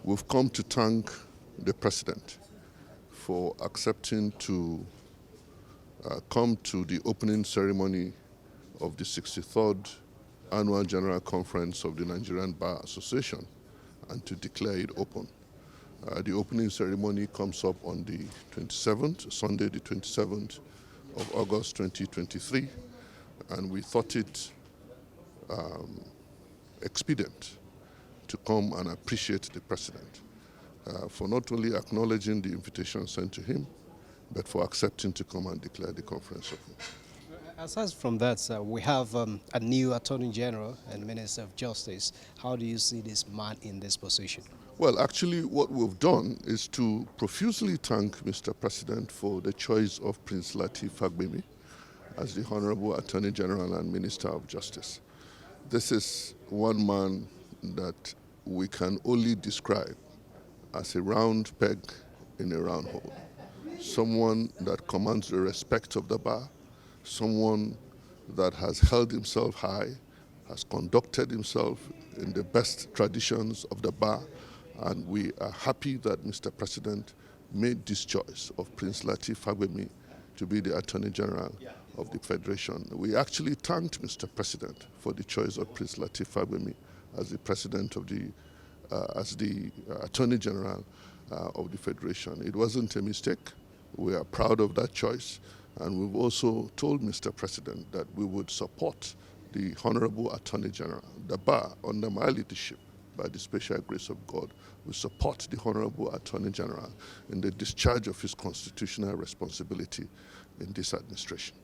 We've come to thank the President for accepting to come to the opening ceremony of the 63rd Annual General Conference of the Nigerian Bar Association and to declare it open. The opening ceremony comes up on the 27th, Sunday the 27th of August 2023, and we thought it expedient to come and appreciate the President for not only acknowledging the invitation sent to him, but for accepting to come and declare the conference open. Aside from that, we have a new Attorney General and Minister of Justice. How do you see this man in this position? Well, actually, what we've done is to profusely thank Mr. President for the choice of Prince Lateef Fagbemi as the Honorable Attorney General and Minister of Justice. This is one man that we can only describe as a round peg in a round hole. Someone that commands the respect of the bar, someone that has held himself high, has conducted himself in the best traditions of the bar, and we are happy that Mr. President made this choice of Prince Lateef Fagbemi to be the Attorney General of the Federation. We actually thanked Mr. President for the choice of Prince Lateef Fagbemi as the President of the, Attorney General of the Federation. It wasn't a mistake. We are proud of that choice, and we've also told Mr. President that we would support the Honorable Attorney General. The bar, under my leadership, by the special grace of God, will support the Honorable Attorney General in the discharge of his constitutional responsibility in this administration.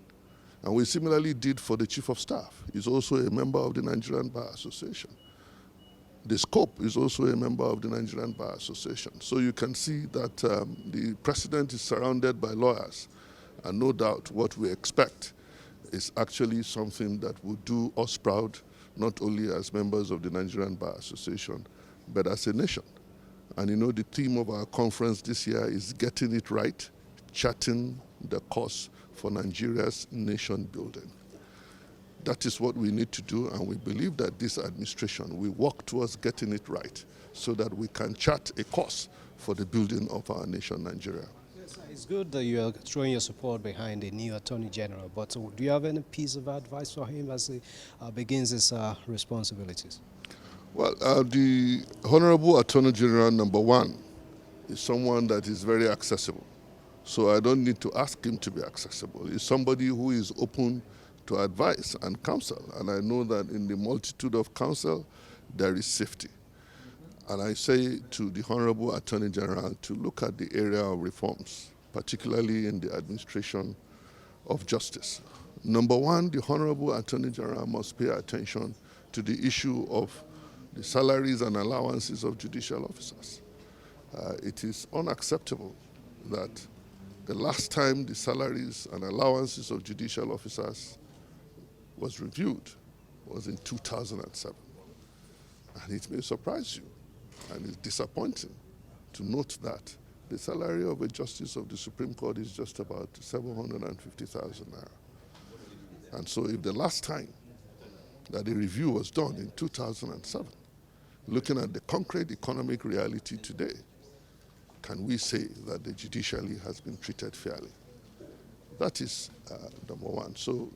And we similarly did for the Chief of Staff. He's also a member of the Nigerian Bar Association. The Scope is also a member of the Nigerian Bar Association. So you can see that the President is surrounded by lawyers, and no doubt what we expect is actually something that will do us proud, not only as members of the Nigerian Bar Association, but as a nation. And you know, the theme of our conference this year is getting it right, charting the course for Nigeria's nation building. That is what we need to do, and we believe that this administration will work towards getting it right so that we can chart a course for the building of our nation, Nigeria. Yes, it's good that you are throwing your support behind the new Attorney General, but do you have any piece of advice for him as he begins his responsibilities? Well, the Honorable Attorney General, number one, is someone that is very accessible. So I don't need to ask him to be accessible. He's somebody who is open to advice and counsel. And I know that in the multitude of counsel, there is safety. And I say to the Honorable Attorney General to look at the area of reforms, particularly in the administration of justice. Number one, the Honorable Attorney General must pay attention to the issue of the salaries and allowances of judicial officers. It is unacceptable that the last time the salaries and allowances of judicial officers was reviewed was in 2007. And it may surprise you, and it's disappointing to note that the salary of a justice of the Supreme Court is just about 750,000 naira. And so if the last time that a review was done in 2007, looking at the concrete economic reality today, can we say that the judiciary has been treated fairly? That is number one. So,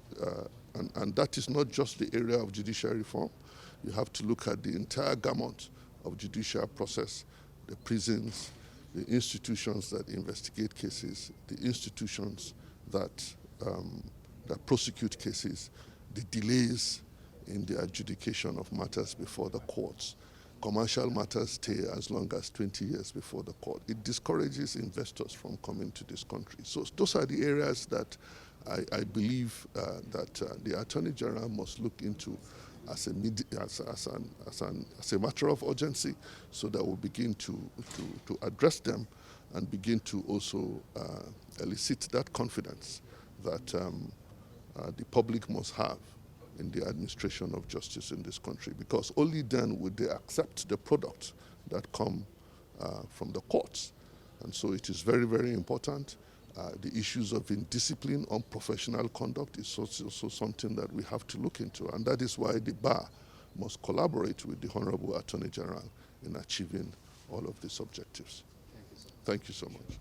and that is not just the area of judicial reform. You have to look at the entire gamut of judicial process, the prisons, the institutions that investigate cases, the institutions that, that prosecute cases, the delays in the adjudication of matters before the courts. Commercial matters stay as long as 20 years before the court. It discourages investors from coming to this country. So those are the areas that I believe that the Attorney General must look into as a matter of urgency, so that we'll begin to address them and begin to also elicit that confidence that the public must have in the administration of justice in this country, because only then would they accept the products that come from the courts. And so it is very, very important. The issues of indiscipline, unprofessional conduct is also something that we have to look into, and that is why the bar must collaborate with the Honorable Attorney General in achieving all of these objectives. Thank you, sir. Thank you so much.